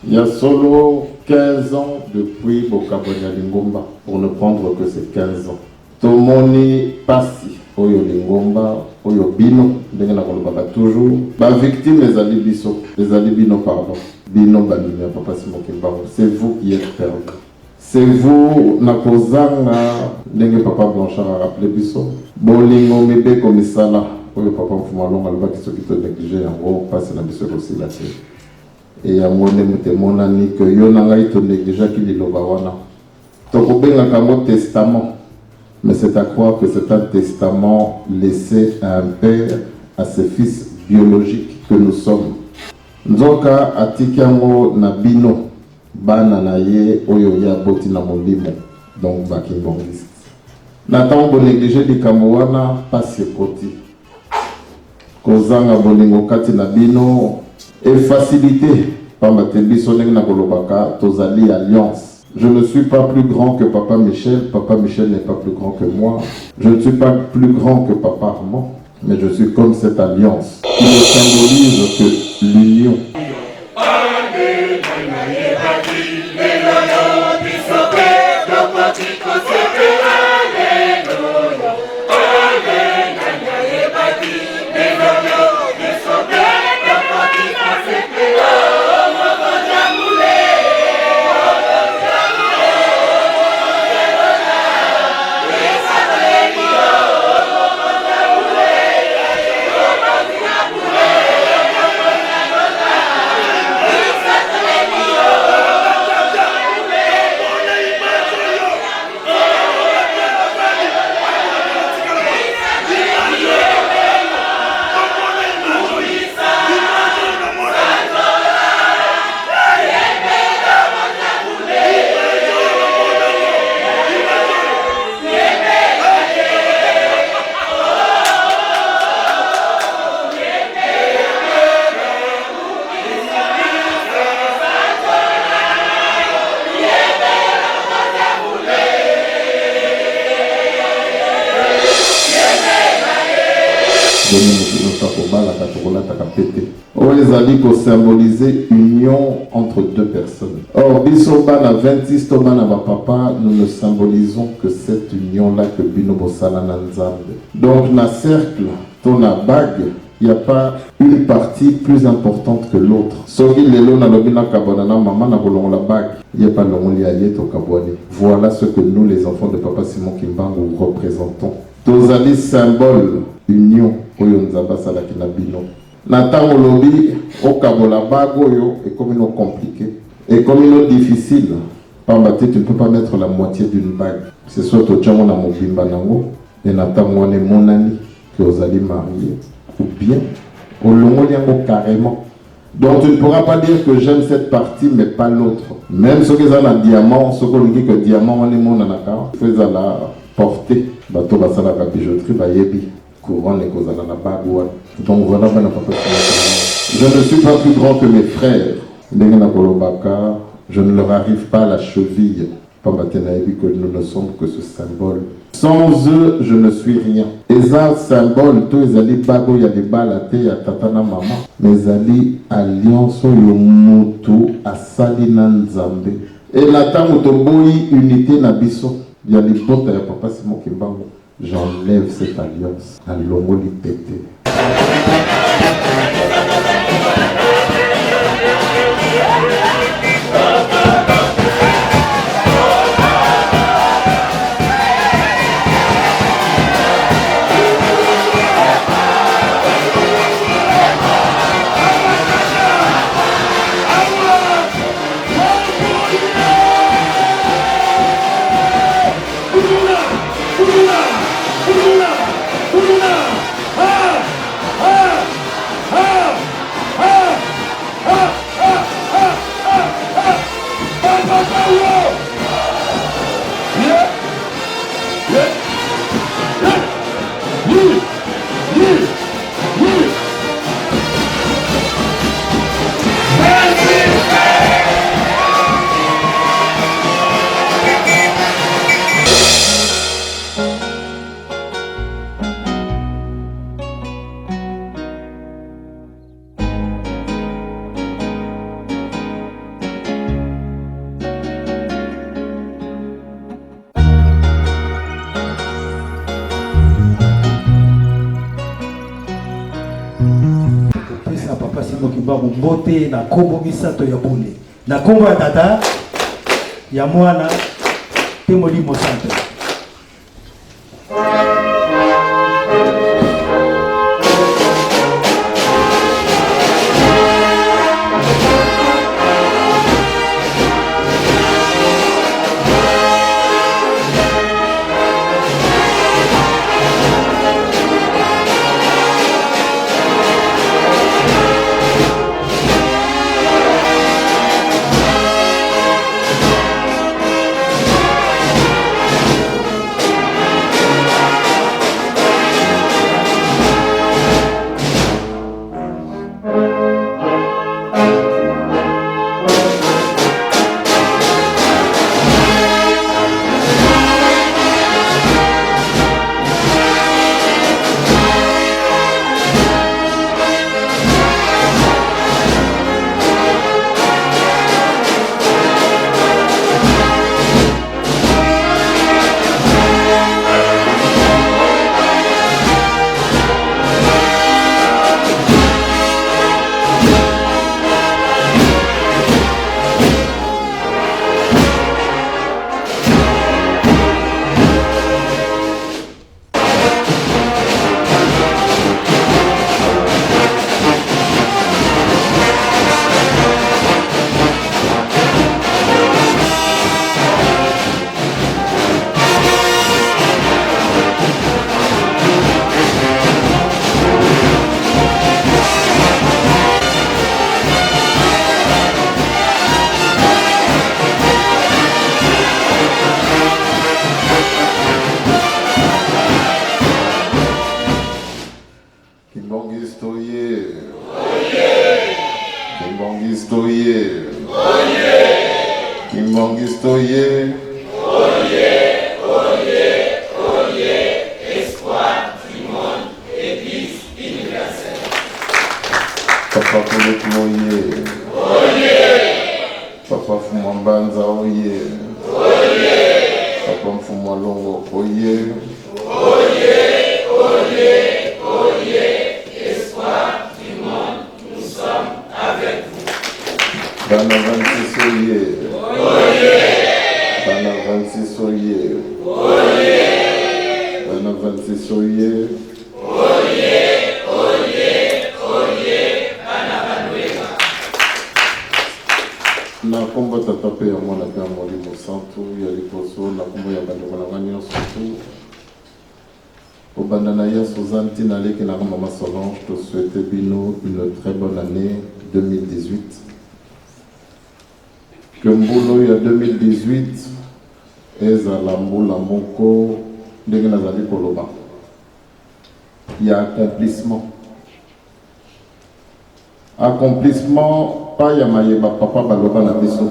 Il y a solo 15 ans depuis Bokabonya Lingomba, pour ne prendre que ces 15 ans. Tomoni Passi, Oyo Lingomba, Oyo Bino, toujours. Ba victime les ali biso, les ali Bino pardon. Bino Banimia, Papa Simon Kimbango. C'est vous qui êtes perdu. C'est vous, Nakozanga, Nenge Papa Blanchard a rappelé biso. Bolingo Mebe Komisala, Oyo Papa Mfumalonga, le qui s'occupe de négliger, en gros, passe la biso aussi la tête. Et à mon monani que yonanga ito déjà qu'il est lobawana. Tokobenga kamo testament, mais c'est à croire que c'est un testament laissé à un père, à ses fils biologiques que nous sommes. Nzoka atikiango na bino bana na ye oyo ya boti na molimo donc bakimbongiste. Natang bo négliger di kamowana passe koti. Kozanga bolingo kati na bino et facilité par ma télévision na kolobaka tozali alliance. Je ne suis pas plus grand que Papa Michel n'est pas plus grand que moi. Je ne suis pas plus grand que Papa Armand, mais je suis comme cette alliance qui ne symbolise que l'union. Pour symboliser union entre deux personnes. Or, Bisoban à 26 Toban à papa, nous ne symbolisons que cette union-là que Bino Bosala Nanzambe. Donc, dans le cercle, dans la bague, il n'y a pas une partie plus importante que l'autre. Voilà ce que nous, les enfants de Papa Simon Kimbangu, représentons. Tozali symbole, union, Oyonzaba Salakina Bino. Nathan Olobi, Okabola Bagoyo, est comme une compliqué. Et comme une difficile. Pambati, tu ne peux pas mettre la moitié d'une bague. C'est soit au Tchamon à mon Bimbanango, et Nathan Mouane Monani, que vous allez marier. Ou bien, au Lomoliango carrément. Donc tu ne pourras pas dire que j'aime cette partie, mais pas l'autre. Même ceux qui ont un diamant, ceux qui ont dit que diamant, on est mon anaka, faisant la portée. Bateau basala la bijouterie, bayebi. Couronne et cause à la bague. Donc voilà, je ne suis pas plus grand que mes frères. Je ne leur arrive pas à la cheville. Que nous ne sommes que ce symbole. Sans eux, je ne suis rien. Et ça, symbole, tous les alliés bago, il y a des balades, il y a tatana maman. Mes alliés alliance, yomutu, asalina nzambe. Et la tamutoboyi, unité nabiso. Il y a des potes, il y a papa Simon Kimbangu. J'enlève cette alliance à l'homo pété. papa Simon Kimbangu mbote na kombo misato ya bule. Na kombo ya tata ya mwana te Molimo Santo. Je te souhaite Bino une très bonne année 2018. Que Mboulo ya 2018 ezala mbula moko ndenge nazali koloba. Il y a accomplissement. Accomplissement pas ya mayeba papa baloba na biso.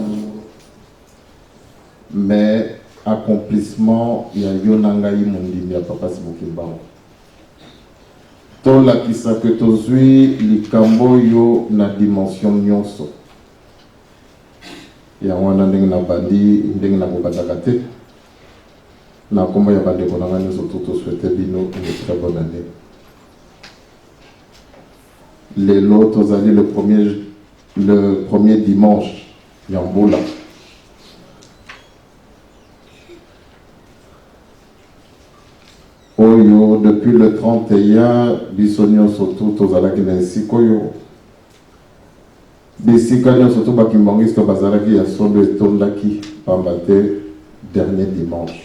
Mais accomplissement ya yonanga yimundimi ya papa Simon Kimbangu. Tola kisa que tozui likambo yo na dimension nyonso. Ya wana ndenge na bandi ndenge na bobandaka te. Na kombo ya bandeko na ngani surtout to souhaiter bino une très bonne année. Lelo tozali le premier dimanche ya mbula. Oyo depuis le 31 bisonyo surtout tozalaki na esikoyo. Bisika surtout bakimbangiste bazalaki ya sondo etondaki pambate dernier dimanche.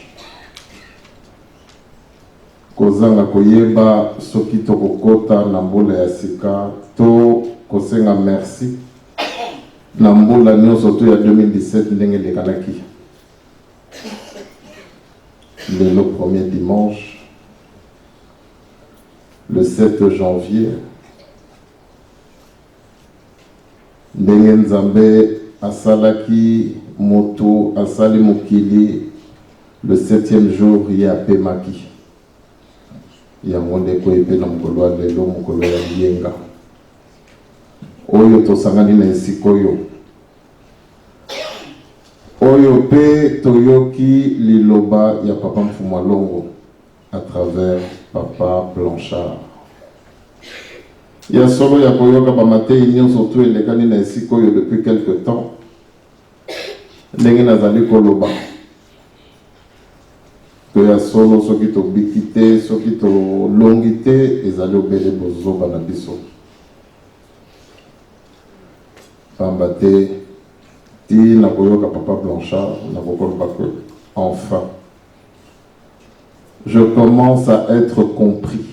Kozanga koyeba soki tokokota na mbula ya sika to kosenga merci na mbula nyonso to ya 2017 ndenge lekanaki. Le premier dimanche, le 7 janvier, ndenge Nzambe asalaki moto asali mokili le 7e jour ya pemaki. Ya monde ko ebe na mokolo ya lelo mokolo ya lienga. Oyo tosangani na esikoyo. Oyo pe toyoki liloba ya papa Mfumwalongo à travers papa Blanchard. Il y a solo ya koyoka ba matei nyonso surtout elekani na esika oyo depuis quelque temps. Ndenge nazali koloba. Que ya solo soki to bikite, soki to longite, ezali obele bozoba na biso. Pambate, ti na koyoka Papa Blanchard, na kokoloba que enfin, je commence à être compris.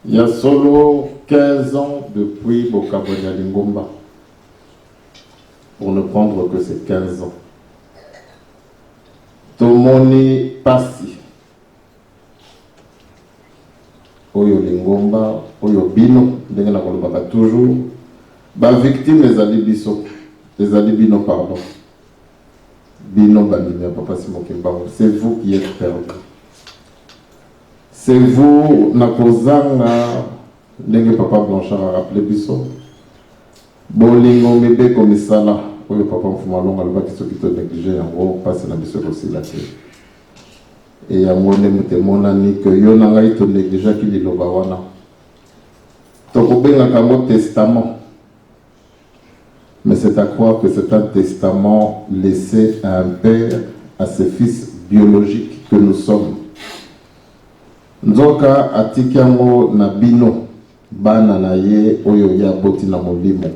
Il y a solo 15 ans depuis Bokabonya Lingomba, pour ne prendre que ces 15 ans. Tomoni Passi, Oyo Lingomba, Oyo Bino, ndenge na kolobaka toujours, ba victime les alibiso, les alibino pardon. Bino Bandimia Papa Simon Kimbangu, c'est vous qui êtes perdu. C'est vous, Nakozanga, ndenge Papa Blanchard a rappelé biso. Bolingo mebe komisala, oyo Papa Mfumalonga loba kiso kito négligé yango passe na biso aussi la terre. Et yango ne mutemona ni que yo na ngai to négligé ki liloba wana. Tokobenga kango testament. Mais c'est à croire que c'est un testament laissé à un père, à ses fils biologiques que nous sommes. Nzoka atikiango na bino bana na ye oyo ya boti na molimo.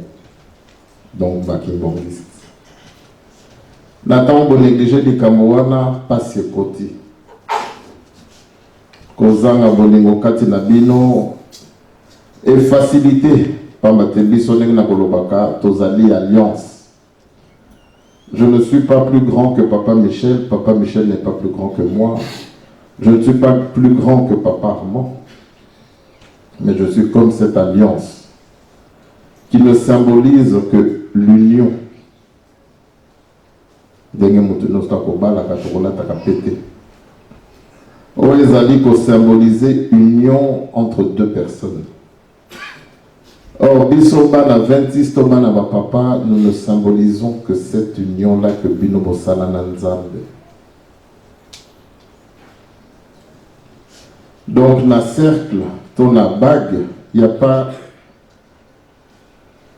Donc bakimbongiste. Nathan bo négliger likambo wana pasi ekoti. Kozanga bolingo kati na bino et facilité pambate biso ndenge na kolobaka tozali alliance. Je ne suis pas plus grand que Papa Michel, Papa Michel n'est pas plus grand que moi. Je ne suis pas plus grand que Papa Armand, mais je suis comme cette alliance qui ne symbolise que l'union. Symboliser union entre deux personnes. Or, Bisobana 26 Tomana Papa, nous ne symbolisons que cette union-là que Binobo Salananzambe. Donc, dans le cercle, dans la bague, il n'y a pas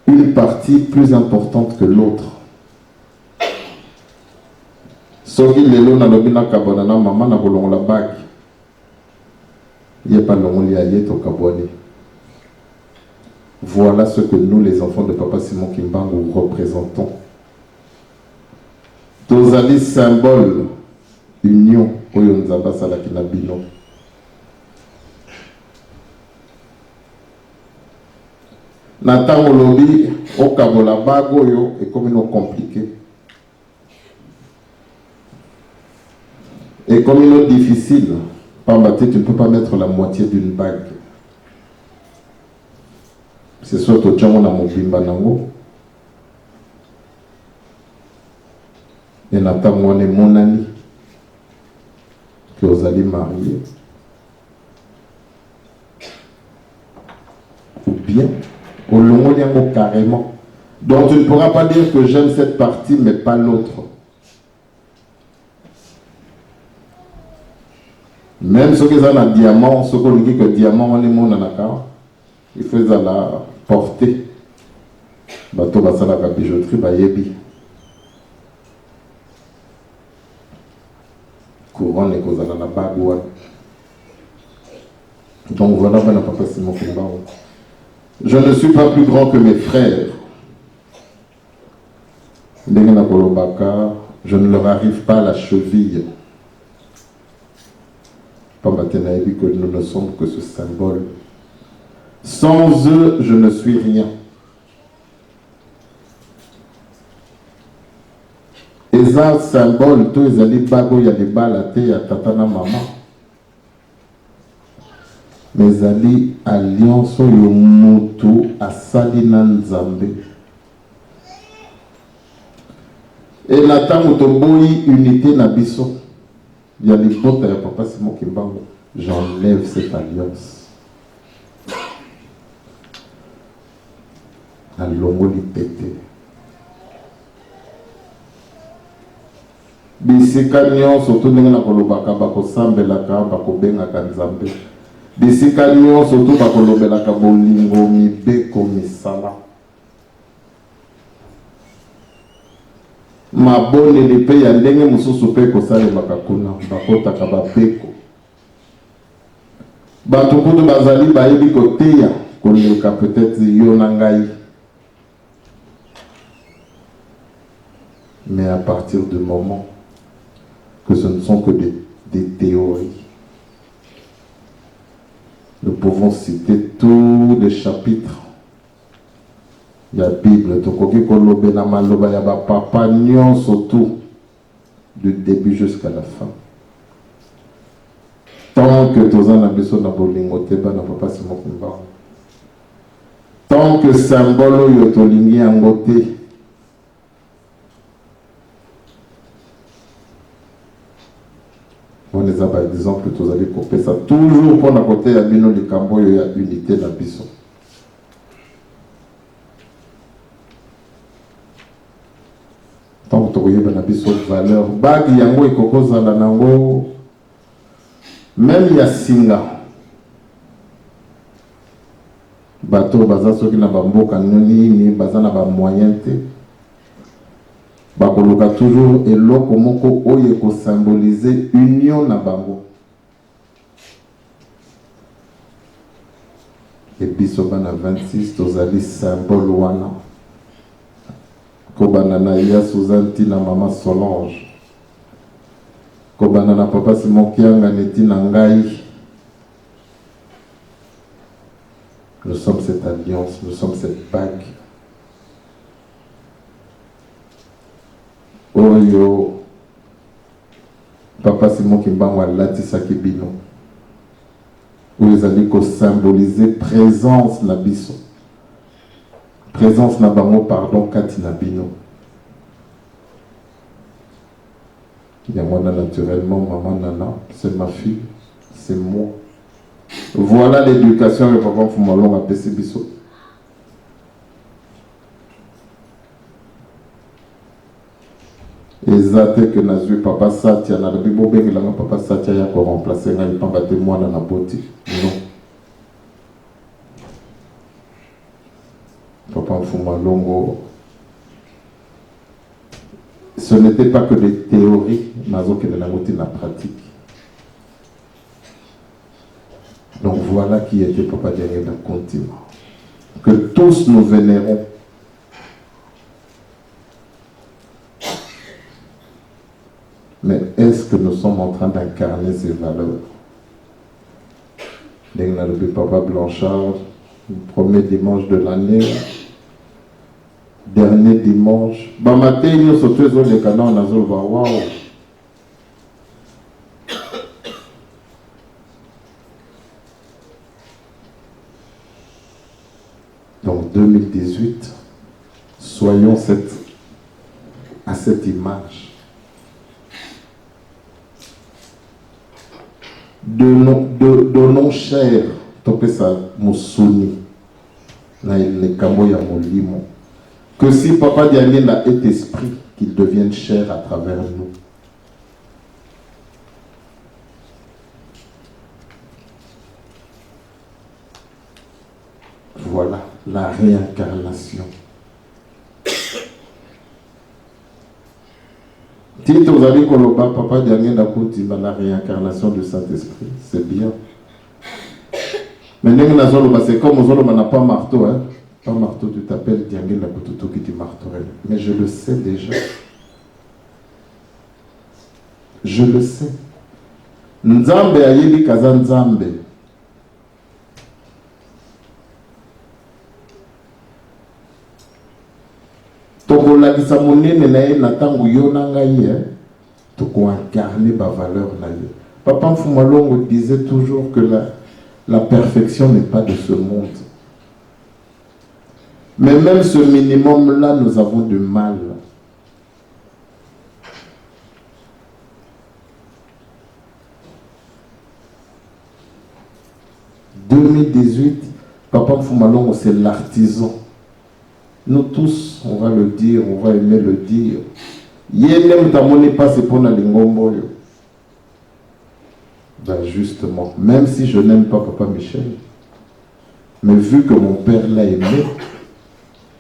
une partie plus importante que l'autre. Sauf qu'il est là, dans le kabonana, maman n'a pas la bague. Il n'y a pas de l'ongliaïe au kabouani. Voilà ce que nous, les enfants de Papa Simon Kimbangu, représentons. Tozali symbole, union, oyonzaba salakina bino. Natango lobi okabola bago yo et comme ils compliqué et comme ils difficile, pambaté tu ne peux pas mettre la moitié d'une bague. C'est soit au tchango na mobimba nango et natango ne monani que vous allez marier ou bien au long carrément. Donc tu ne pourras pas dire que j'aime cette partie mais pas l'autre. Même ceux qui ont un diamant, ceux qui ont dit que le diamant on est mon anaka, il faut la porter. Bateau basala ka bijouterie bayebi. Couronne et cause à la bague. Donc voilà, ben Papa Simon Kimbangu. Je ne suis pas plus grand que mes frères. Je ne leur arrive pas à la cheville. Pambatenaïbi que nous ne sommes que ce symbole. Sans eux, je ne suis rien. Et ça, symbole, tous les alliés bago, il y a des balles, il y a tatana maman. Mes alliés alliance yomutu asalina nzambe. Et la temps où unité nabiso, il y a les potes à Papa Simon Kimbangu. J'enlève cette alliance. Alongoli pété. Bisika nyon surtout ndenge na kolobaka bako sambelaka bako bengaka nzambe. bisika nyonso to bakolobelaka bolingo mibeko misala maboneli mpe ya ndenge mosusu mpe kosalemaka kuna bakotaka bapeko bato kutu bazali bayebi koteya koleka peut-être yo na ngai, mais à partir du moment que ce ne sont que des théories, nous pouvons citer tous les chapitres de la Bible, tokoki kolobe na maloba ya ba papa nyonso tout du début jusqu'à la fin. Tant que tozana biso na bolingo te ba na papa Simon Kimbangu, tant que symbole oyo tolingi yango te, on les a par exemple tozali kopesa toujours pour na côté ya bino likambo oyo ya unité na biso. Tant que tokoyeba na biso valeur bagi yango ekokozala nango même ya singa bato baza soki na bamboka nini baza na bamoyen te bakoluka toujours eloko moko oyo ekosymbolize union na bango e biso bana 26 tozali symbole wana kobana na ya Suzanti na mama Solange kobana na papa Simon Kianga neti na ngai. Nous sommes cette alliance, nous sommes cette bague. Oyo papa Simon Kimbangu alatisaki bino oyo ezali kosymbolize présence na biso, présence na bango pardon kati na bino. Yango na naturellement maman Nana, c'est ma fille, c'est moi. Voilà l'éducation que papa Fumalong a pesi biso. Ezate que nazu papa Satya na bibo bengela papa Satya ya ko remplacer ngai pamba te mwana na boti. Non. Papa Fumalongo, ce n'était pas que des théories, mais que la pratique. Donc voilà qui était Papa Diagne dans le continent. Que tous nous vénérons. Mais est-ce que nous sommes en train d'incarner ces valeurs? Le Papa Blanchard, le premier dimanche de l'année, dernier dimanche, matin, nous sommes tous les canons, on a dit waouh. Donc 2018, soyons à cette image de nos chers, Topesa Mousouni, Naïle Kamoya Molimo. Que si Papa Diagne est esprit, qu'il devienne chair à travers nous. Voilà la réincarnation. Tite vous avez Koloba, Papa Diagne la réincarnation du Saint-Esprit. C'est bien. Mais c'est comme on n'a pas marteau, hein. Pas marteau, tu t'appelles Diangé la Kututu qui dit marteau. Mais je le sais déjà. Je le sais. Nzambe ayebi kaza Nzambe. Tokolakisa monene na ye na tango yo na ngai, toko incarner ba valeur na ye. Papa Fumalongo disait toujours que la perfection n'est pas de ce monde. Mais même ce minimum-là, nous avons du mal. « 2018, Papa Fumalongo, c'est l'artisan. Nous tous, on va le dire, on va aimer le dire. Yénem tamone pas c'est pour na lingombo. Ben justement, même si je n'aime pas Papa Michel, mais vu que mon père l'a aimé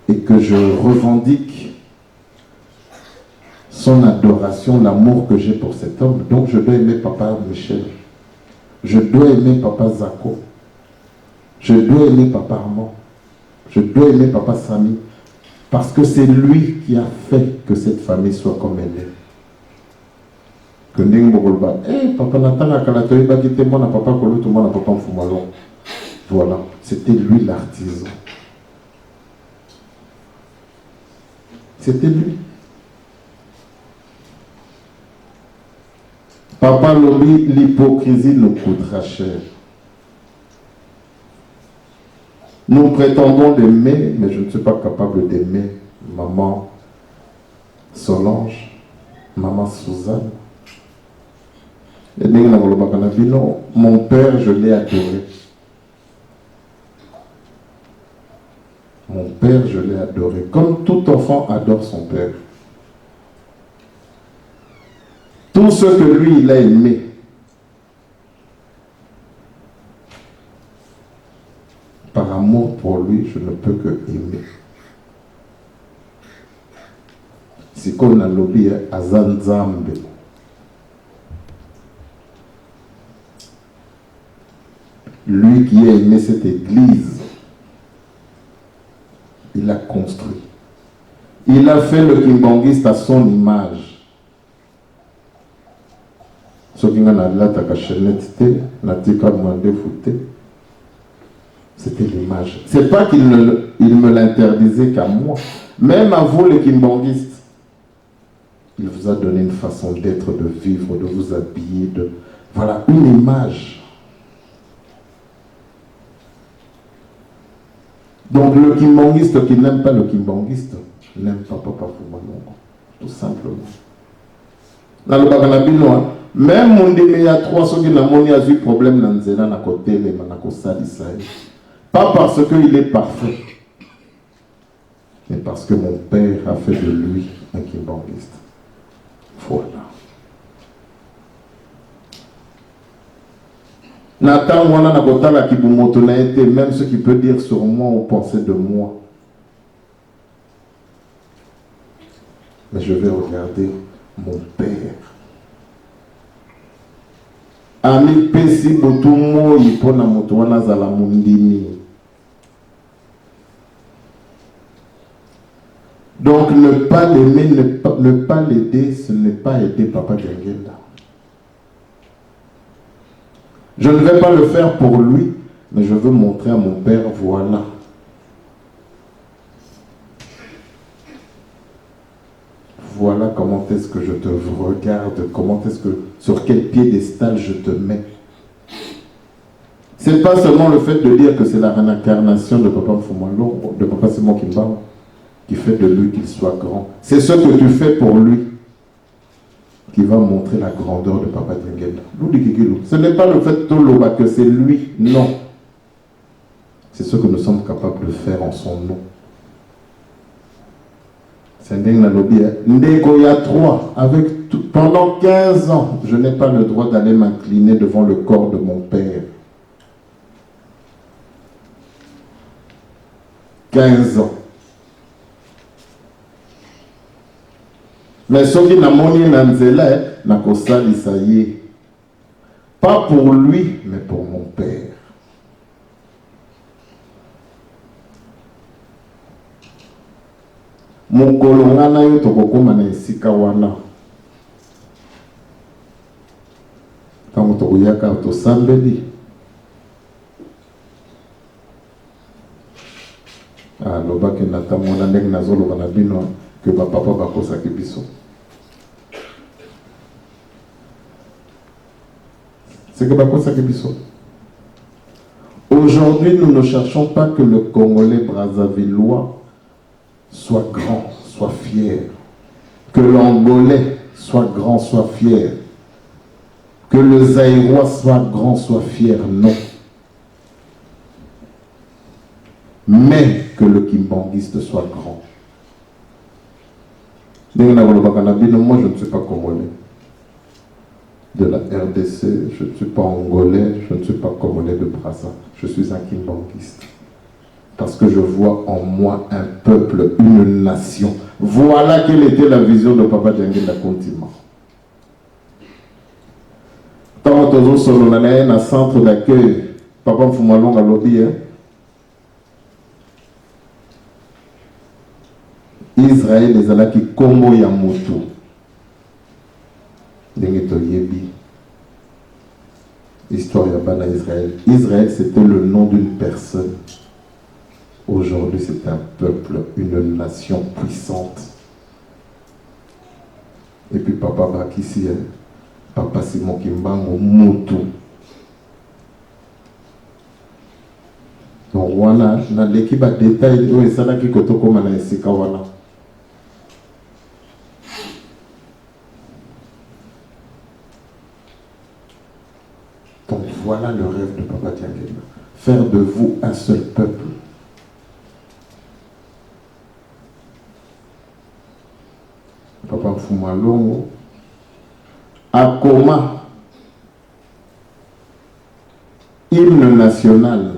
et que je revendique son adoration, l'amour que j'ai pour cet homme, donc je dois aimer Papa Michel. Je dois aimer Papa Zako. Je dois aimer Papa Armand. Je dois aimer Papa Samy. Parce que c'est lui qui a fait que cette famille soit comme elle est. Que Nding Bogolba, Papa Nathan a Kalatoï Bagité, moi, Papa Kolo, tout le monde, Papa Mfoumalon. Voilà, c'était lui l'artisan. C'était lui. Papa Lobi, l'hypocrisie nous coûtera cher. Nous prétendons d'aimer, mais je ne suis pas capable d'aimer maman Solange, maman Suzanne. Et mon père, je l'ai adoré. Mon père, je l'ai adoré. Comme tout enfant adore son père. Tout ce que lui, il a aimé. Par amour pour lui, je ne peux que aimer. Si qu'on a lobby à Zanzambe. Lui qui a aimé cette église, il a construit. Il a fait le Kimbangiste à son image. Ce qui a c'était l'image. C'est pas qu'il me l'interdisait qu'à moi. Même à vous les Kimbangistes, il vous a donné une façon d'être, de vivre, de vous habiller, de... Voilà, une image. Donc le Kimbangiste qui n'aime pas le Kimbangiste, n'aime pas Papa Foumalongo. Tout simplement. Dans le Baganabino, même mon il y a 3 ceux qui n'ont pas eu problème dans Nzela, na côté, les Manakosali, pas parce qu'il est parfait, mais parce que mon père a fait de lui un Kimbangiste. Voilà. Nathan wana na kotala kibumoto na été, même ce qu'il peut dire sur moi ou penser de moi. Mais je vais regarder mon père. Ami pesi botumo yipona moto wana zala mundimi. Donc ne pas l'aimer, ne pas l'aider, ce n'est pas aider Papa Djengenda. Je ne vais pas le faire pour lui, mais je veux montrer à mon père, voilà. Voilà comment est-ce que je te regarde, comment est-ce que, sur quel piédestal je te mets. C'est pas seulement le fait de dire que c'est la réincarnation de Papa Mfumalo, de Papa Simon Kimbangu, qui fait de lui qu'il soit grand. C'est ce que tu fais pour lui qui va montrer la grandeur de Papa Djengenda. Ce n'est pas le fait de que c'est lui, non. C'est ce que nous sommes capables de faire en son nom. C'est Ndeko, il y a 3. Pendant 15 ans, je n'ai pas le droit d'aller m'incliner devant le corps de mon père. 15 ans. Mais ce qui n'a moni nanzela n'a qu'au sali ça y est. Pas pour lui, mais pour mon père. Mon kolongana yo tokokoma na esika wana. Tango tokoyaka tosambeli. Ah, lobake natamona ndenge nazoloba na bino que papa bakosaki biso. C'est que bakosaki biso. Aujourd'hui, nous ne cherchons pas que le Congolais brazzavillois soit grand, soit fier. Que l'Angolais soit grand, soit fier. Que le Zaïrois soit grand, soit fier. Non. Mais que le Kimbanguiste soit grand. Moi, je ne suis pas Congolais. de la RDC, je ne suis pas angolais, je ne suis pas congolais de Brazza, je suis un kimbanguiste. Parce que je vois en moi un peuple, une nation. Voilà quelle était la vision de Papa Dianguinda Kontima. Tant que nous sommes dans un centre d'accueil, Papa Mfumalong a lobby, Israël les alaki Congo ya moto. Histoire ya bana Israël. Israël c'était le nom d'une personne. Aujourd'hui c'est un peuple, une nation puissante. Et puis Papa Bakissi, Papa Simon Kimbangu moto. Donc wana na l'équipe a détail o esala ki kotoko mana esika wana. Donc voilà le rêve de Papa Dianguinda. Faire de vous un seul peuple. Papa Mfumalongo Akoma, hymne national.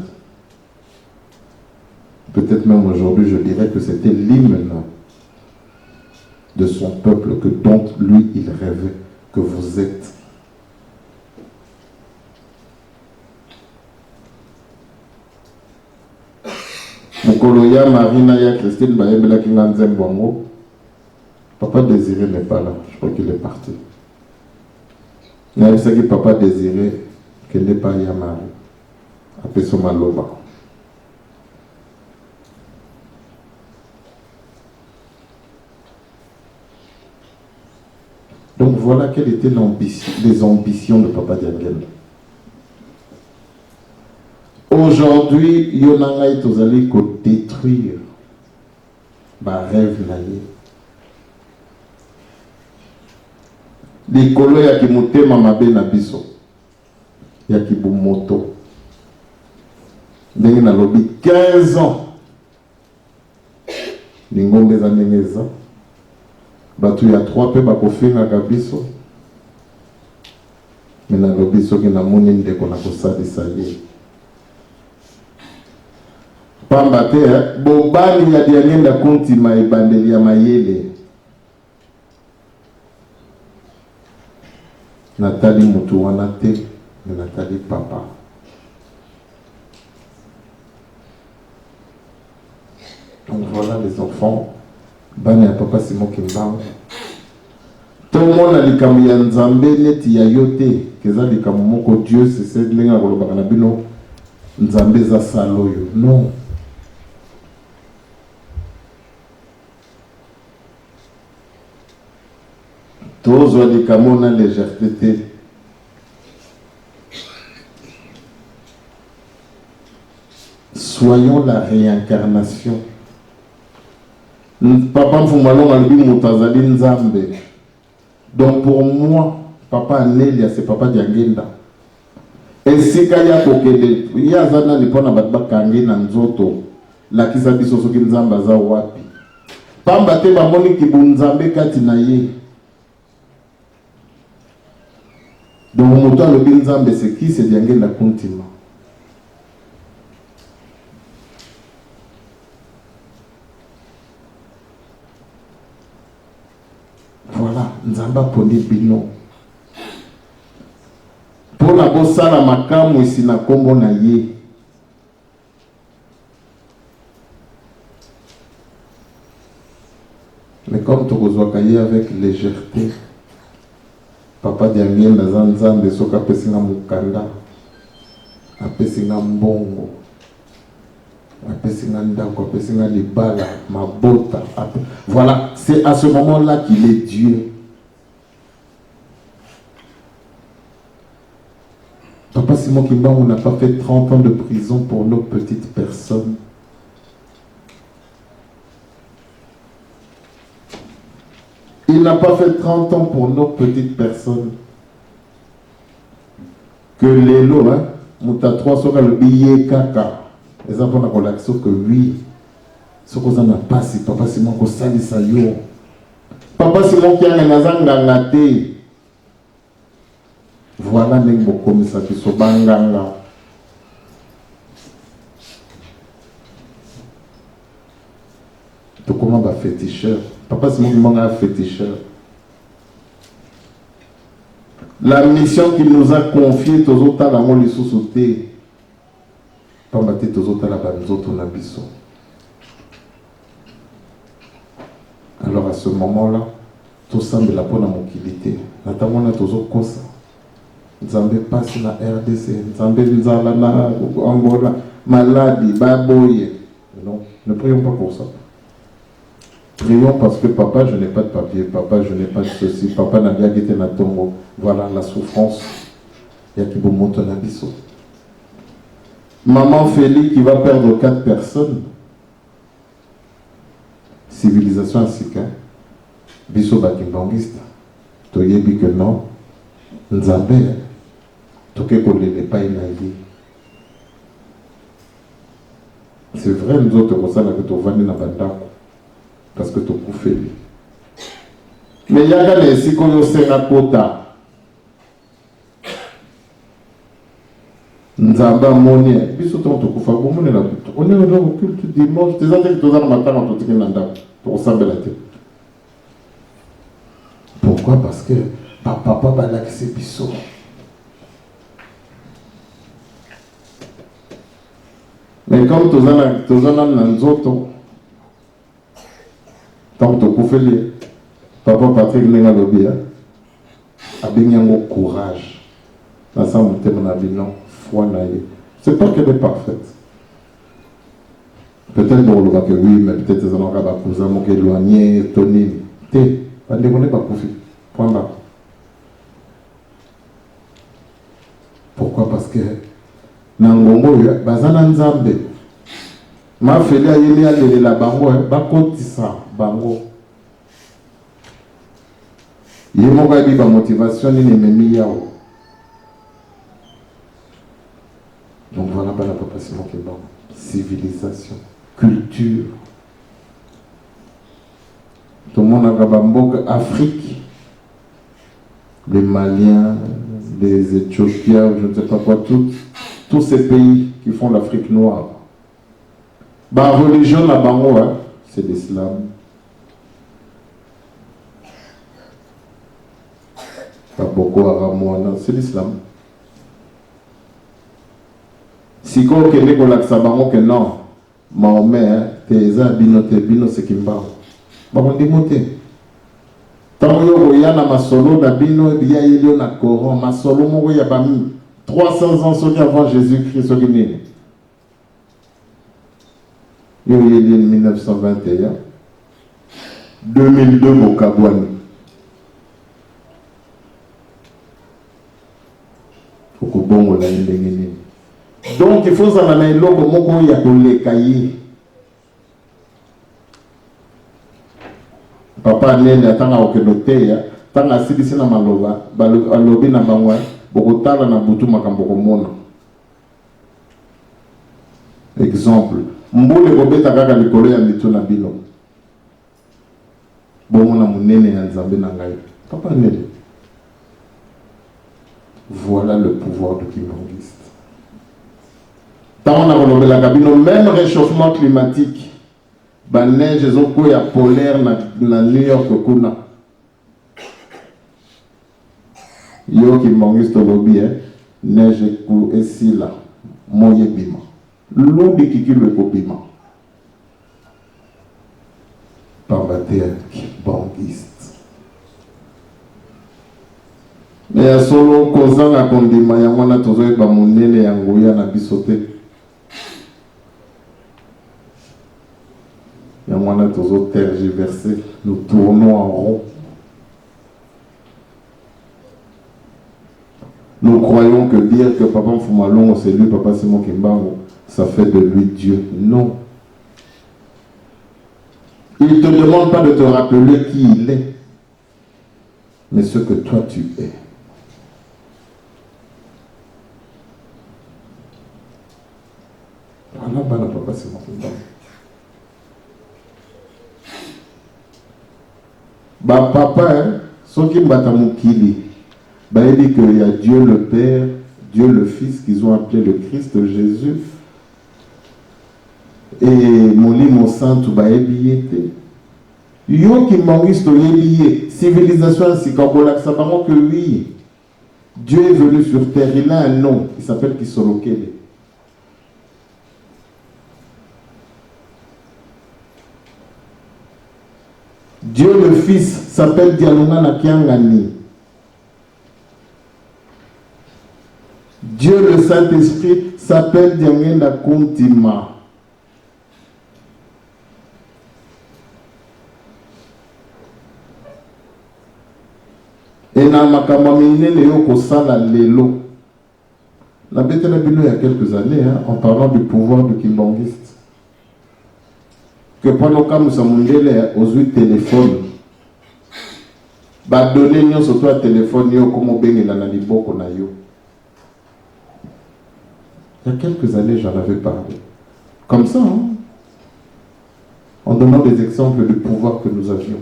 Peut-être même aujourd'hui, je dirais que c'était l'hymne de son peuple que dont lui il rêvait que vous êtes. Mokoloya Marina ya Christine Bayebela Kinganzem Bongo. Papa Désiré n'est pas là, je crois qu'il est parti. Il y a que Papa Désiré qu'il n'est pas Yamari. Après son maloba. Donc voilà quelles étaient les ambitions de Papa Dianguinda. Aujourd'hui, Yonanga est aux allés pour détruire ma rêve naïe. Les colons ya kimutema mabe na biso ya kibumoto. Ndenge na lobi 15 ans. Lingombe za ndengeza. Batu ya 3 pe bakofinga kabiso. Mina lobi soki na moni ndeko na kosalisa ye. Pamba te bobali ya Dianguinda Kontima ebandeli ya mayele. Nathalie Moutouanate, mais Nathalie Papa. Donc voilà les enfants. Bani ya Papa Simon Kimbangu. Tout le monde a dit qu'il y a un Zambé neti ya yote. Keza dit que moko Dieu c'est lenga kolobaka na bino Nzambe za saloyo. Non. Tous les camons ont légèreté. Soyons la réincarnation. Papa Mfumalongo albi mutazali Nzambe. Donc pour moi, Papa Anelia c'est Papa Dianguinda. Et si kaya kokele, yazana lipona batba kangi na nzoto, la kisa biso soki Nzambe aza wapi. Pamba te bamoni kibunzambe kati na ye. Donc, le temps de Nzambe, c'est qui? C'est Dianguinda Kontima. Voilà, Nzamba poni bino. Pour la bossa la makamu ici na kombo na ye. Mais comme tu reçois avec légèreté, Papa Dianguinda Nzambe soka pesinga mukanda apesinga mbongo apesinga ndako apesinga libala mabota voilà, c'est à ce moment-là qu'il est Dieu. Papa Simon Kimbangu n'a pas fait 30 ans de prison pour nos petites personnes. Il n'a pas fait 30 ans pour nos petites personnes. Que les lots, hein, Mouta 3, soit le billet caca. Les enfants n'ont pas l'action que oui. Ce qu'on n'a pas, c'est Papa Simon qui sali sayo. Papa Simon qui a un azanga ngate. Voilà ndenge bokomisa biso banganga. Comment va féticheur? Papa Simon Kimbanga est féticheur. La mission qu'il nous a confiée, tous autres à la moli sous-sauté. Pambate tous autres à la banzoto nabiso. Alors à ce moment-là, tout semble la bonne mokilité. Natamona tous autres kosa. Nzambe passe na RDC. Nzambe nzala na Angola. Maladie, baboye. Non, ne prions pas pour ça. Prions parce que papa, je n'ai pas de papier, papa, je n'ai pas de ceci, papa n'a bien guetté na tombo. Voilà la souffrance. Il y a qui vous monte un abisso. Maman Félix qui va perdre 4 personnes. Civilisation asika. Bisso bakimbangiste. Toyebi que non. Nzambe. Toke kolele pas inaïvi. C'est vrai, nous autres, comme ça, que tu vas venir dans bandako. Parce que tu as fait. Mais il y a des gens qui ont fait un quota. Nous avons monnaie. Puis surtout, on est au culte dimanche. Tu sais que tu as matin, tu pour ressembler la tête. Pourquoi? Parce que papa va l'accès biso. Mais comme tu as un autre, tant que tu fais papa Patrick Nenga Lobi a bien un courage. Dans sa montée mon avion, foi naïe. C'est pas qu'elle est parfaite. Peut-être qu'on le voit que oui, mais peut-être que ça n'aura pas cousin, mon éloigné, Tony. T'es, pas de n'est pas profit. Point bas. Pourquoi? Parce que Nangongo, Bazana Nzambe. Ma fille a yéli à la bango, bakotisa bango. Yemoga bi ba motivation ni memi yao. Donc voilà pas la papa Simon Kimbanga. Civilisation, culture. Tout le monde a Gabamboga, Afrique. Les Maliens, les Éthiopiens, je ne sais pas quoi, tous ces pays qui font l'Afrique noire. La religion là-bas, c'est l'islam. Pas beaucoup Haram, c'est l'islam. Si vous avez dit que non, Mahomet, Teza, Bino, c'est Kimba. On dit monter. Tant que y a na masolo, na Bino, il y a eu na Coran, masolo, il y a 300 ans avant Jésus-Christ. Il y a eu en 1921, 2002 au Kabouani. Donc il faut savoir que il y a les cahiers. Papa nene atanga okedoteya, tanga sidisi na maloba, alobi na bangwa, bokotala na butu makambo komona. Exemple, mbule kobeta kaka likolo ya mitu na bino. Bomona munene ya Nzambe na ngai. Papa nene. Voilà le pouvoir de Kimbangiste. Tant on a relevé la cabine, même réchauffement climatique, la neige est polaire na New York kuna. Yo Kimbangiste lobby, neige est si là, moye bima. Lobby qui le bima. Par la terre Kimbangiste. Mais ya solo kozanga kondima ya mwana tozoye ba monene ya ngoya na bisote. Ya mwana tozo tergiversé, nous tournons en rond. Nous croyons que dire que Papa Mfumalongo c'est lui, Papa Simon Kimbanga, ça fait de lui Dieu. Non. Il ne te demande pas de te rappeler qui il est, mais ce que toi tu es. Voilà, Papa Simon Kimbanga. Ba papa, ceux qui battent mukili, il dit qu'il y a Dieu le Père, Dieu le Fils, qu'ils ont appelé le Christ Jésus. Et Molimo Santo, il était. Yo qui mangiste civilisation ainsi que oui, Dieu est venu sur terre, il a un nom, il s'appelle Kisolokele. Dieu le Fils s'appelle Dialunga Nakiangani. Dieu le Saint-Esprit s'appelle Diangenda Kuntima. Et dans ma camamine, lelo. La bête la il y a quelques années, en parlant du pouvoir du Kimbangiste. Que pendant que nous sommes aux 8 téléphones, bah donner nous surtout un téléphone comme ben la naliboko na yo. Il y a quelques années, j'en avais parlé. Comme ça, en donnant des exemples du pouvoir que nous avions.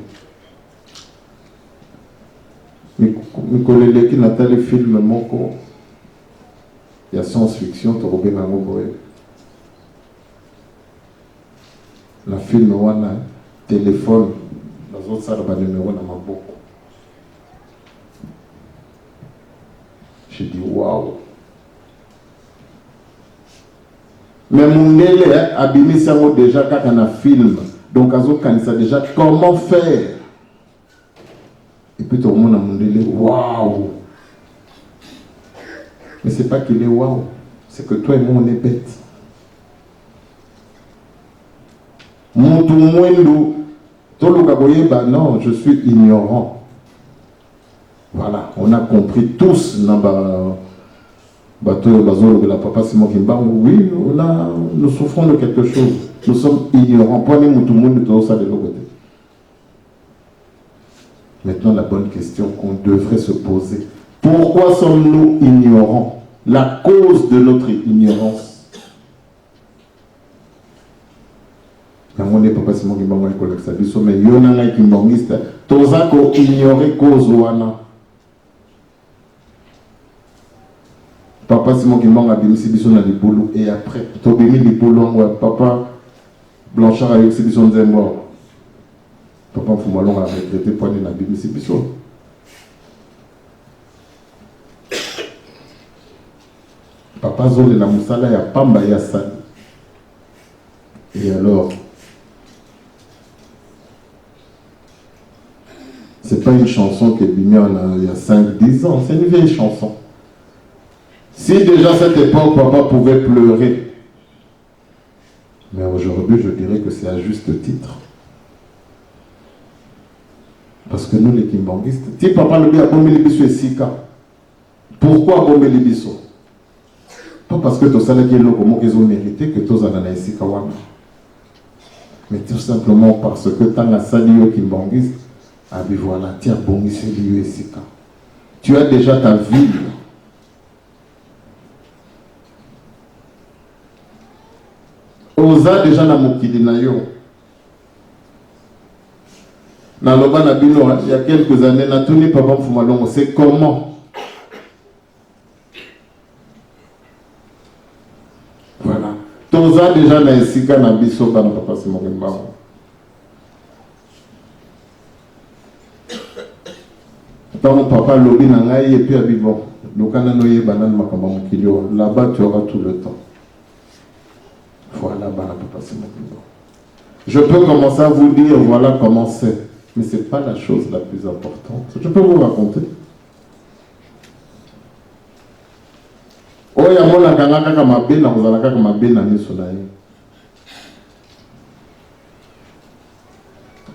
Mikolele qui n'a pas le film moko, il y a science-fiction, tu robin à la film wana téléphone, dans autres salles de numéro dans ma boucle. J'ai dit waouh. Mais mon délai abîmé ça déjà quand on a film, donc on sait déjà comment faire. Et puis tout le monde a mon délai, waouh! Mais c'est pas qu'il est waouh, c'est que toi et moi on est bêtes. Mon tout moindou, tout le gaboye, bah non, je suis ignorant. Voilà, on a compris tous dans bateau de la papa Simon Kimba, oui, nous souffrons de quelque chose. Nous sommes ignorants. Pour nous, tout le monde, tout ça de l'autre côté. Maintenant, la bonne question qu'on devrait se poser. Pourquoi sommes-nous ignorants? La cause de notre ignorance. On n'est pas seulement qui m'a dit que ça dit mais il y en a qui m'ont dit que tout ça qu'on ignorait cause wana. Papa Simon qui m'a dit que c'est des boulot et après tu as mis des boulot papa Blanchard a exhibition de mort. Papa Foumalon a regretté pour aller dans la Bible, c'est bizarre. Papa Zole la Moussala, il y a Pamba, il y a Sali. Et alors, c'est pas une chanson qui est venue il y a 5-10 ans, c'est une vieille chanson. Si déjà à cette époque, papa pouvait pleurer, mais aujourd'hui, je dirais que c'est à juste titre. Parce que nous, les Kimbangistes, si papa le dit à Bomelibiso et Sika, pourquoi Bomelibiso? Pas parce que tout ça, les gens qu'ils ont mérité, que tous en Sika wana. Mais tout simplement parce que tant la salio Kimbangiste, ah bien voilà, tiens, Bongisi et Sika. Tu as déjà ta ville. Osa déjà na mokili na yo. Dans le bas il y a quelques années, Natuni Papa Foumalongo, c'est comment? Voilà. Toza déjà na esika na biso na Papa Simon Kimbangu. Tant papa lobi na ngai et puis abibon. Lokana noye banane makamba mokilio. Là-bas tu auras tout le temps. Voilà bana Papa Simon Kimbangu. Je peux commencer à vous dire voilà comment c'est. Mais ce n'est pas la chose la plus importante. Je peux vous raconter. Oh, il y a mon akanga kama bena, vous allez kama bena ni sonaï.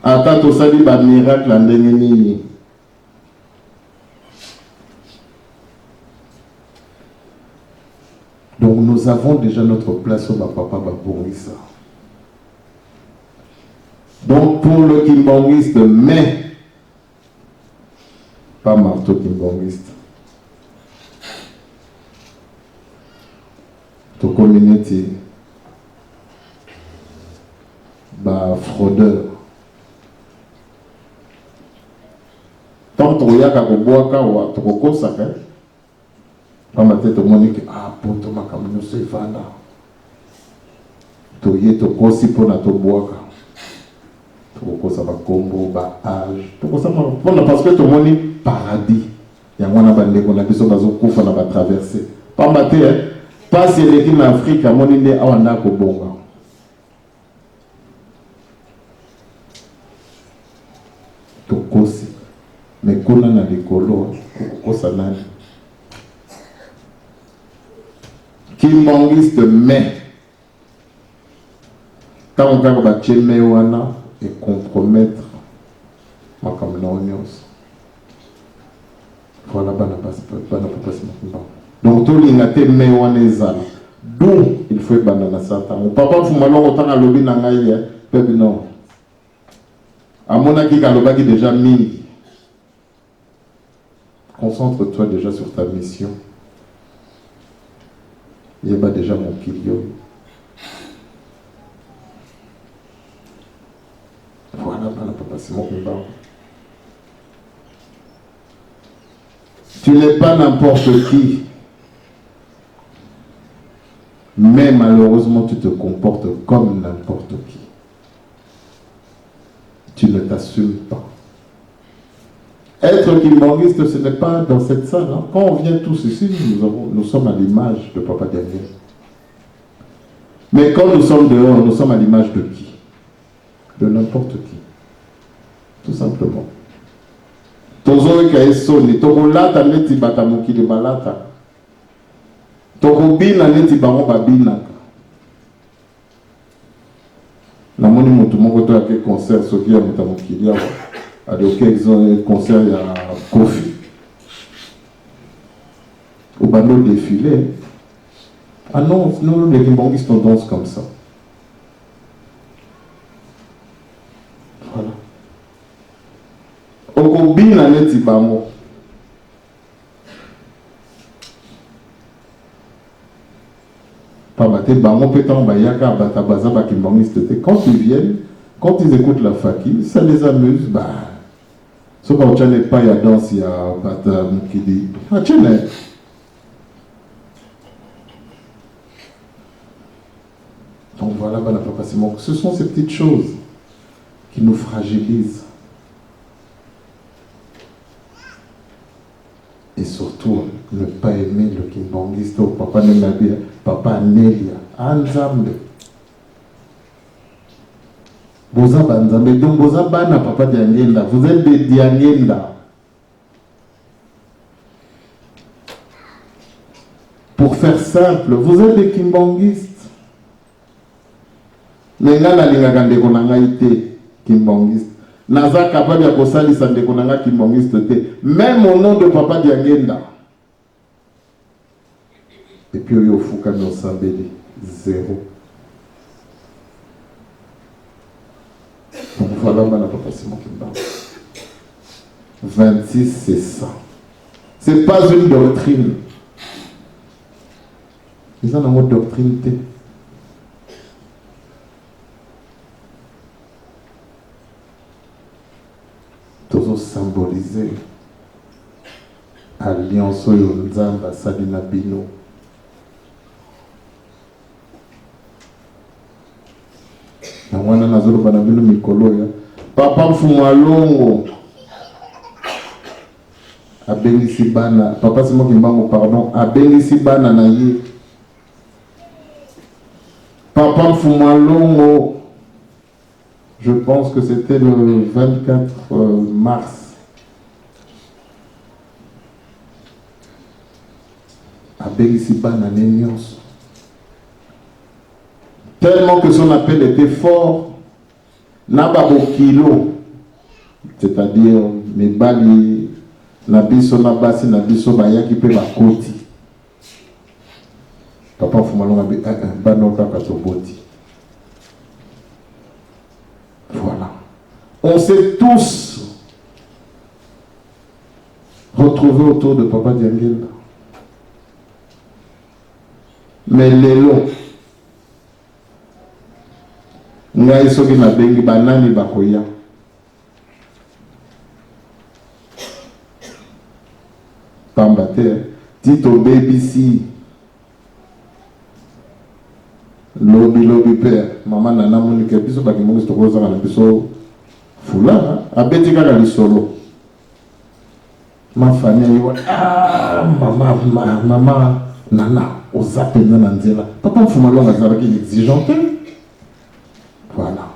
Ata to sali ba miracle andengeni. Donc nous avons déjà notre place au papa Babourissa. Donc pour le Kimbangiste, mais pas marteau Kimbangiste. To community, bah fraudeur. tant que tu as boaka ou tu as saka quand ma tête monique ah pour toi ma camino c'est vana tu y es tu kosi pour na to boaka tu kosa ba combo ba âge tu kosa ma parce que tu moni paradis ya mwana bande ko na biso bazo kufa na ba traverser pas maté pas si les qui en Afrique moni ne awanda ko bonga tu kosi mais kuna na likolo kosa nani Kimbangiste mais quand on va battre Mewana et compromettre ma camionneuse. Voilà, donc tout l'ingate Mewana ezala. D'où il faut banana satan. Mon papa fumalo autant à lobby nangaye, pepe non. À mon avis, Kalobaki déjà mini. Concentre-toi déjà sur ta mission. Il y a déjà mon kilio. Voilà, papa, c'est mon combat. Tu n'es pas n'importe qui. Mais malheureusement, tu te comportes comme n'importe qui. Tu ne t'assumes pas. Être kimbangiste, ce n'est pas dans cette salle. Hein. Quand on vient tous ici, nous sommes à l'image de Papa Daniel. Mais quand nous sommes dehors, nous sommes à l'image de qui? De n'importe qui. Tout simplement. Tozo kaesoni, tokolata neti bata mokili balata. Tokobina neti bango babina. Na moni mutu moko to yake concert soki ya muta mokili awa. Ade auquel concert ya Kofi. Au bando défilé. Ah non, nous les Kimbangistes on danse comme ça. Voilà. Okobina neti bango. Pabate bango pétan bayaka batabaza ba Kimbangiste. Quand ils viennent, quand ils écoutent la faki, ça les amuse. Bah, ce qu'on tient pas il y a danse, il y a bata mukidi. Ah tiens. Donc voilà, ce sont ces petites choses qui nous fragilisent. Et surtout, ne pas aimer le Kimbangiste, papa Nenabia, papa Nelia, Anzambe. Boza Banzambe, donc Boza Bana, papa Diangenda, vous êtes des Diangenda. Pour faire simple, vous êtes des Kimbangistes. Mais là, la ligne a été Kimbangiste. Naza capable de kosali sa ndekonanga Kimbangiste te. Même au nom de papa Diangenda. Et puis au Fouka no Sambeli, zéro. Donc voilà, ma papa Simon Kimba. 26, c'est ça. C'est pas une doctrine. Ils ont un mot doctrine. Tous symboliser alliance Nzamba Sadina Bino. Na wana nazolo bana bino mikolo ya papa Mfumalongo abengisi bana papa Simon Kimbango pardon abengisi bana na ye papa Mfumalongo. Je pense que c'était le 24 mars. À Bélissibana, tellement que son appel était fort. Nababo kilo, c'est-à-dire mes bali, nabiso nabasi, nabiso bayaki pe bakoti. Papa Fumalonga banoka katoboti. Voilà. On s'est tous retrouvés autour de Papa Diangenda. Mais lelo, ngai soki na bengi banani bakoya. pambate tito BBC lobi père maman nana monike biso bakimongi tokozaka na biso fula abeti kaka lisolo ma famille yo mama nana oza penza na nzela papa mfuma longa azalaki exigeant voilà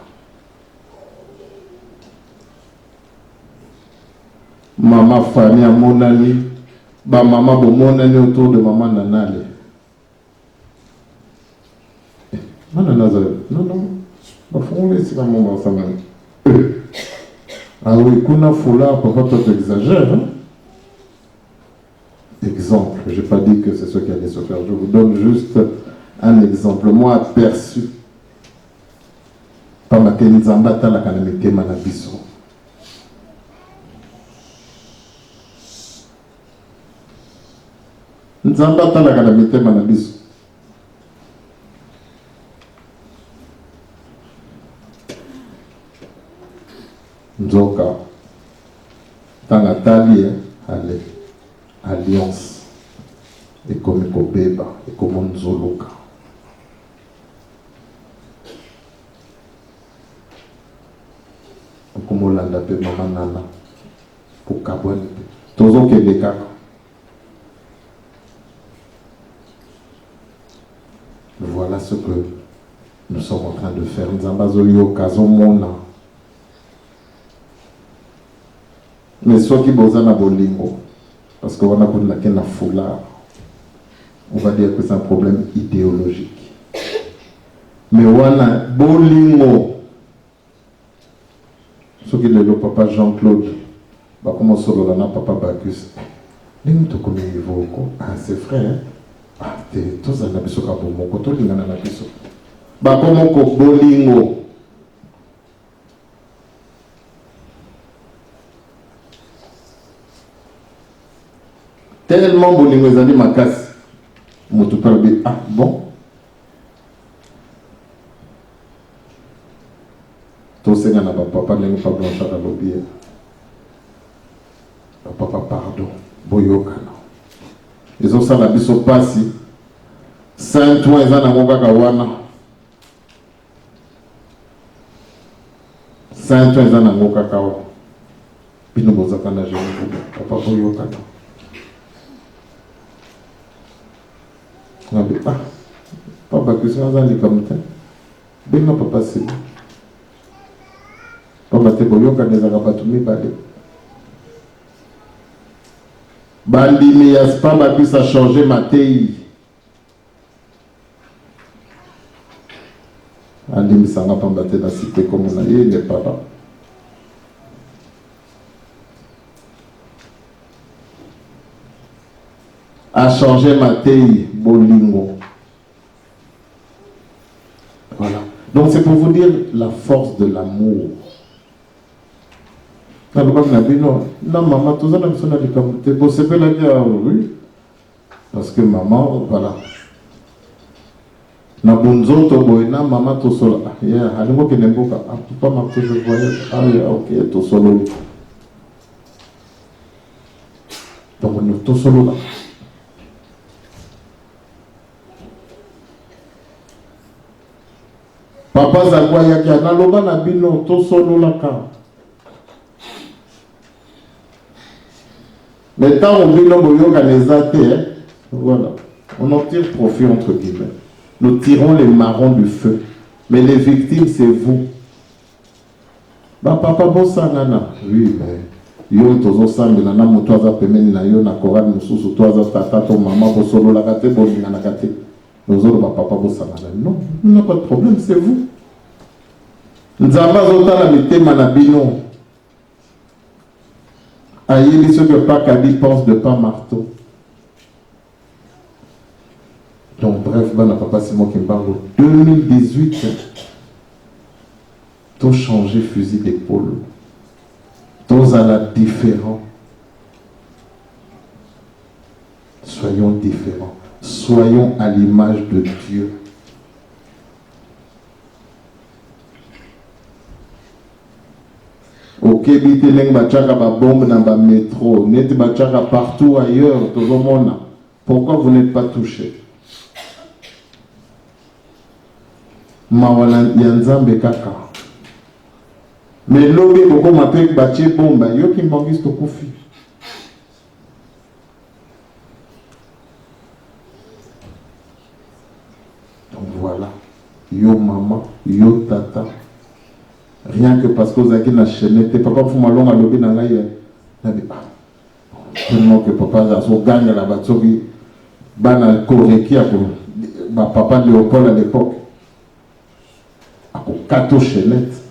mama famille amonani ba mama bomonani autour de maman nanale non bafungoli esika moma basangani ah oui kuna fula papa toi tu exagères hein? Exemple, je n'ai pas dit que c'est ce qui allait se faire, je vous donne juste un exemple. Moi aperçu par ma Nzamba tala kana mitema na biso. Nzamba tala kana mitema na biso. Nzoka tanga tali allez alliance et comme Kobeba et comme Nzoloka. Comme Olanda pe Maman Nana pour Kabouane. Tozo Québec. Voilà ce que nous sommes en train de faire. Nzambazoyo Kazomona. Mais soit qui bozana bolingo. Parce qu'on a un foulard, on va dire que c'est un problème idéologique. Mais on a bolingo. Ce qui est le papa Jean-Claude, bah comment ça le papa Bacchus. Ah c'est frère. Ah t'es tous un abisso kabomo, koto lingana na biso. Bah comment ko bolingo. Tellement bolingo ezali makasi moto parbi ah bon to senga na papa lengo pa blanchard à lobby papa pardon boyokana ezo sala biso pasi Saint-Ouen eza na ngokaka wana Saint-Ouen eza na ngokaka wana bino bozaka na jeune papa boyokana. Ah, papa que ça va aller comme ça. Ben non papa c'est. Papa te boyo ka des arabatumi balé. Bandi mais y'a pas ma puisse a changé ma tei. Andi mi sanga pamba te la cité comme on a eu les papa. A changé ma taille, bolingo. Voilà. Donc c'est pour vous dire la force de l'amour. Non, maman, tout ça, oui. Parce que maman, voilà. Na bunzoto boyna maman to solo. Yeah, halimo kenemboka. Ah, papa m'a fait je voyais. Ah, yeah, ok, to solo. Donc nous to solo là. Papa Zagwa yaki analoba na bino to solo la ka. Mais tant on bino boyoka nezate, voilà. On en tire profit entre guillemets. Nous tirons les marrons du feu. Mais les victimes, c'est vous. Bah papa Bossangana. Oui, mais yo tozo sambela na moto aza pemeni na yo na korali mususu to aza tata to maman bosolo la kate bolinga na kate. Nous autres papa Bossangana. Non, il n'y a pas de problème, c'est vous. Nzamba zotala mitema na bino. Ayebi ce que Pakadi pense de pas marteau. Donc bref, ben, papa Simon Kimbango, 2018, tout changé fusil d'épaule. Tous à la différent. Soyons différents. Soyons à l'image de Dieu. Ok, biteleng bachaka ba bombe dans ba métro, net bachaka partout ailleurs, tout le monde. Pourquoi vous n'êtes pas touché? Mawala yanzambe kaka. Mais l'obé beaucoup m'appelle baché bomba, yo qui m'engage to kufi. Donc voilà, yo maman, yo tata. Rien que parce que vous avez une chaîne, papa vous m'allons à l'obé dans l'aïe. Tellement que papa a son gagne la batterie, banal correct à papa Léopold à l'époque. À quatre chaînettes.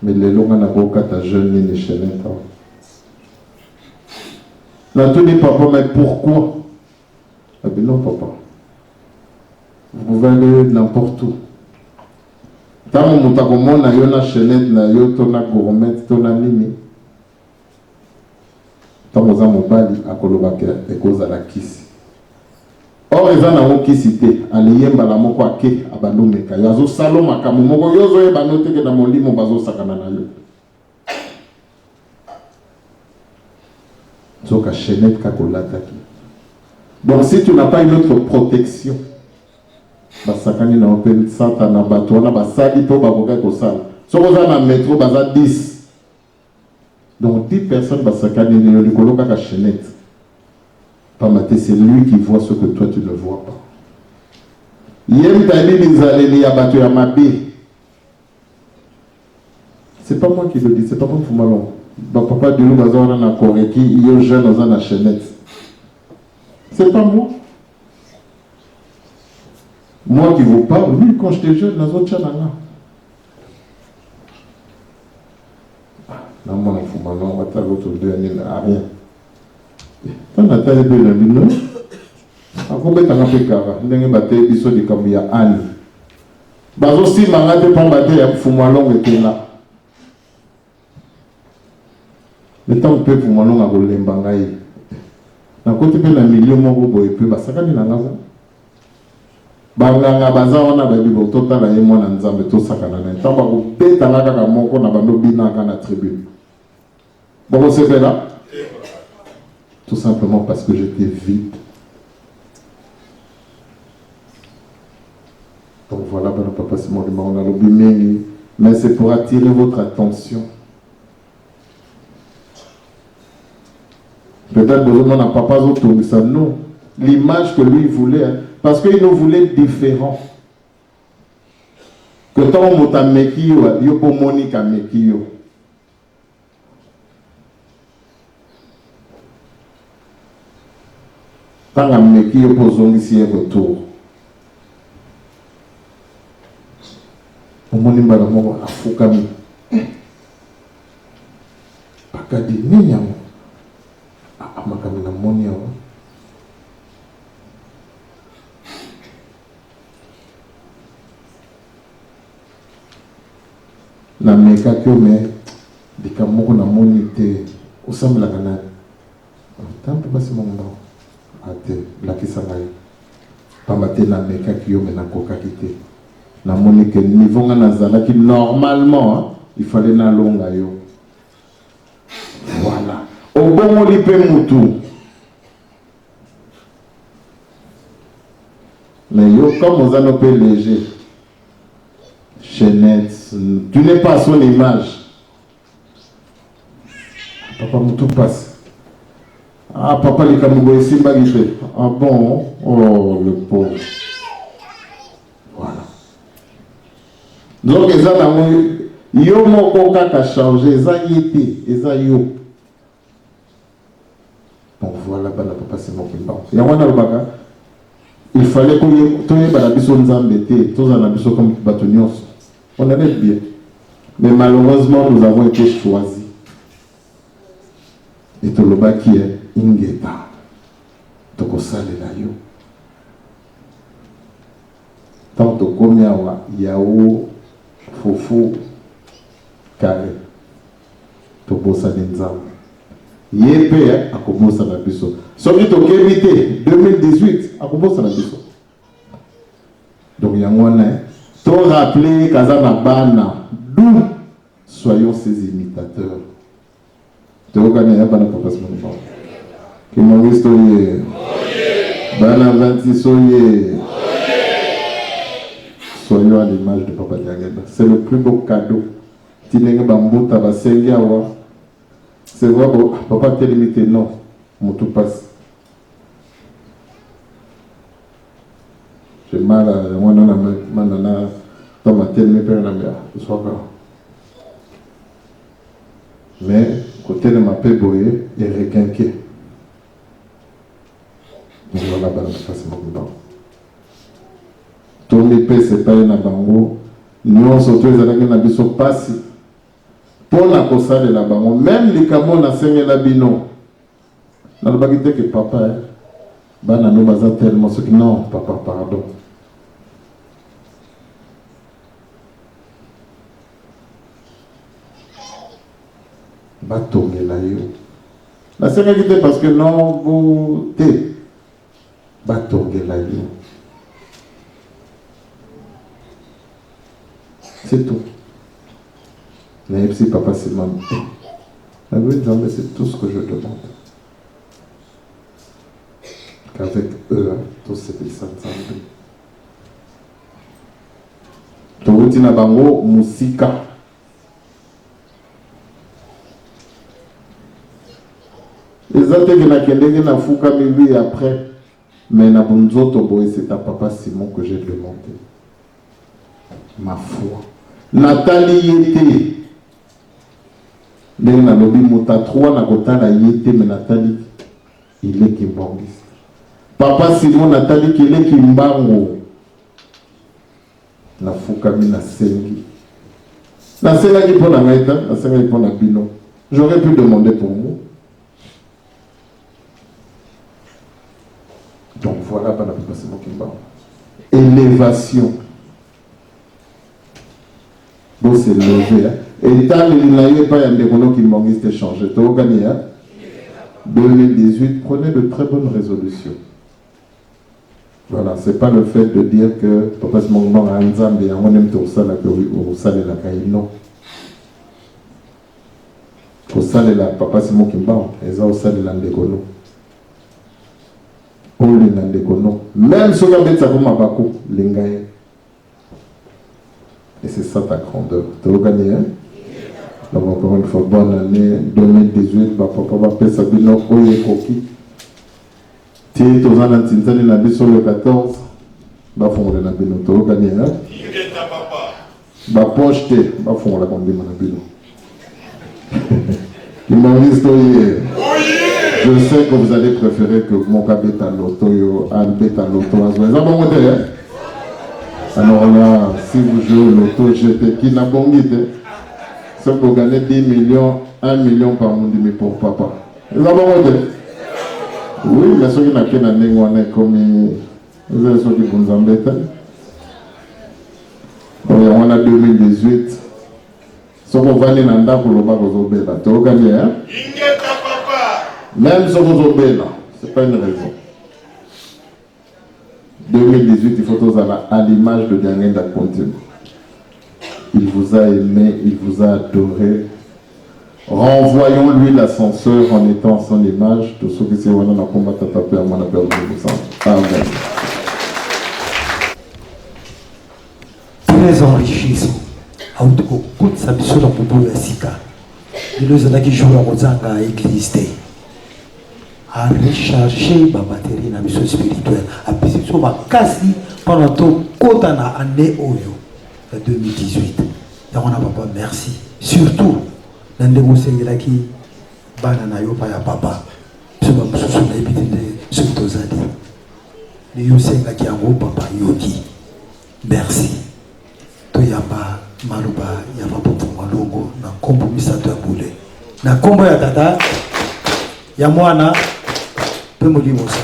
Mais les longs n'a pas quatre jeunes ni chaînettes. Là tout dit papa, mais pourquoi? Ah ben non papa. Vous pouvez aller n'importe où. Tant que vous avez une chaînette, vous avez une gourmet, vous avez nini. Tant que vous avez un bali, à Kolobake, et cause à la kisi. Or, ils ont un kisi, allié à la moko ake, à Balomeka. Ils ont salon à Kamomoko, ils ont un noté que dans mon lit, mon bazo sakana. Ils ont une chaînette kakolataki. Donc, si tu n'as pas une autre protection, basakani na open sata na bato na basali to bakoka ko sala so koza na métro baza 10 donc 10 personnes basakani ni likolo kaka chaînette pamate c'est lui qui voit ce que toi tu ne vois pas yem tabi bizaleli ya bato ya mabe c'est pas moi qui le dis c'est pas moi Fumalon ba papa de nous bazana na koreki yo jeune oza na chaînette c'est pas moi. Moi qui vous parle, oui, quand j'étais jeune, dans autres channels. Non, moi, il faut m'en mettre l'autre deux années, rien. Quand on a taillé de l'année, non? Après, on a fait carré. On a battu des choses comme il y a Anne. Bazo si mangate pas battu, il y a Fumalon était là. Le temps que Fumalon a roulé en bangaï. Dans le côté de la milieu, mon groupe, et puis, ça va être banganga baza wana babibo totala ye mwana nzambe tosakana na ntango bakobetanga kaka moko na bando binaka na tribune bokosepela tout simplement parce que j'étais vide. Donc voilà, ben papa c'est mon on a lobby mengi, mais c'est pour attirer votre attention. Peut-être que vous n'avez pas autour de ça, non. L'image que lui voulait, hein, parce qu'il nous voulait différents. Que tant que tu meki yo pour Monique a meki yo. Tant que meki yo pour zongi retour. Au moni mbala mo afukami. Pakadi ninya. Amakami na moni yo. Na meka kyo me dikamoko na moni te osambela kana tampe basi mongo ate la kisangai pamate na meka kyo me na koka kite na moni que niveau nga nazala ki normalement hein, il fallait na longa yo voilà au bon li pe mutu mais yo comme on a peu léger chaînette, tu n'es pas son image. Papa Moutou passe. Ah, papa, les Kamougo ici, bagité. Ah bon? Oh, le pauvre. Voilà. Donc, ils ont yo moko kaka changé, ils ont yété, ils ont yo. Donc voilà, papa, c'est mon qui me parle. Il fallait qu'on y ait la biso nzambete, tous en abiso comme batonios. On allait bien. Mais malheureusement, nous avons été choisis. Et tout le bas qui est Ingeta. Toko sale la yo. Tant que comme yao, fofo, carré. Toko sale nzam. Yépe, à commencer la biso. Sauf que tu évité 2018, à commencer la biso. Donc, il y a un T'as rappelé Kazana Bana, d'où soyons ses imitateurs. Tu as gagné un Bana Papa Simon. Qui m'ont historié. Bana 26 soyez. Soyons à l'image de Papa Diageba. C'est le plus beau cadeau. Tinenge Bambo Tabasengi Awa. C'est vrai, Papa t'es limité, non. Mon tout passe. J'ai mal à moi, dans ma tête, mes pères, je sois pas. Mais, côté de ma paix, boye, il est requinqué. Voilà, c'est mon bango. Tous mes paix, c'est pas un bango. Nous, on se retrouve avec un abisso passé. Pour la cosa de la bango, même les camons, on a saigné la bino. Dans le baguette que papa, ben, nous, baza tellement ce que non, papa, pardon. Batongela yo. La sécurité parce que non, vous t'es. Batongela yo. C'est tout. Mais si papa c'est maman. La vérité, c'est tout ce que je demande. Qu'avec eux, tout ce qu'ils s'entendent. Torutina bango musika. Les autres qui n'ont fouka mi après, mais na bonzoto boy c'est à papa Simon que j'ai demandé. Ma foi. Nathalie yete. N'a lobi mota 3 na kota la yete mais Nathalie il est kimbangiste. Papa Simon Nathalie qui est kimbango. Na fouka mi na sengi. Na senga qui pour la maïta, na senga qui pour la bino. J'aurais pu demander pour vous. Donc voilà, c'est mon qui élévation. Donc c'est levé. Et tant qu'il n'y a pas un déroulement qui m'ont changé. Tu as gagné. 2018, prenez de très bonnes résolutions. Voilà, c'est pas le fait de dire que papa c'est mon nom à Nzambe et on aime tout ça là que au salé la caille. Non. Au salé la papa c'est mon qui et ça au salé la dégono. Même si on a ça comme Abako, l'engaye. Et c'est ça ta grandeur. Tu as gagné, hein? Donc encore une fois, bonne année 2018, papa va payer sa bino oye koki. Tu es aux ans d'Antinzani na sur le 14, va fondre la bino. Tu as gagné, hein? Va pocheter, va fondre la bino na bino. Il m'a dit je sais que vous allez préférer que mon cabet à l'auto, albet à l'auto. Alors là, si vous jouez l'auto, j'étais qui n'a pas guidé. Si vous gagnez 10 millions, 1 million par mois, mais pour papa. Vous avez pas oui, mais ceux qui n'ont qu'un année, on est comme vous avez ceux qui vous embêtent. On a 2018. Si vous allez dans le bas pour le bas, vous avez là. Tu as gagné, hein? Même si vous obéissez là, ce n'est pas une raison. 2018, il faut tous à l'image de dernier d'Acontine. Il vous a aimé, il vous a adoré. Renvoyons-lui l'ascenseur en étant à son image. Tous ceux qui sont dans la combat à taper à mon appel de vous. Amen. Très enrichissant. Aout sa mission dans le bobo Sika. Il nous a dit que je vais à l'église. À recharger ma batterie dans la mission spirituelle. À pisser sur ma casse pendant tout le année 2018. Donc on a papa merci. Surtout, dans les conseils qui banana yo pa ya papa. Sur ma sous la épité de ce que tu as dit. Les yosenga qui en papa yoki. Merci. To yamba maluba yamba popo malongo na kombo misato ya bule. Na kombo ya tata ya mwana pe molimo sa.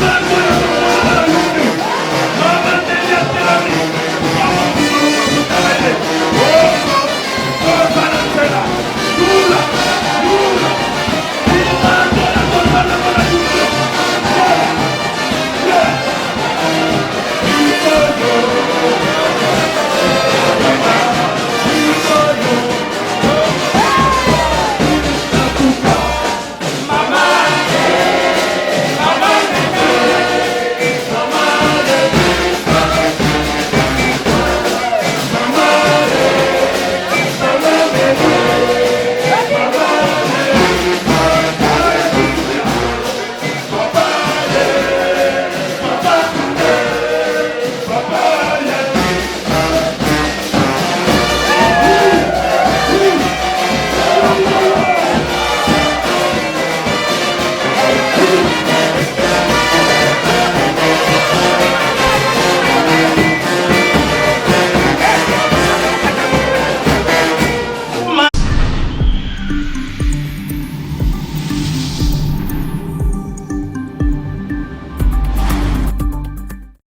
Baba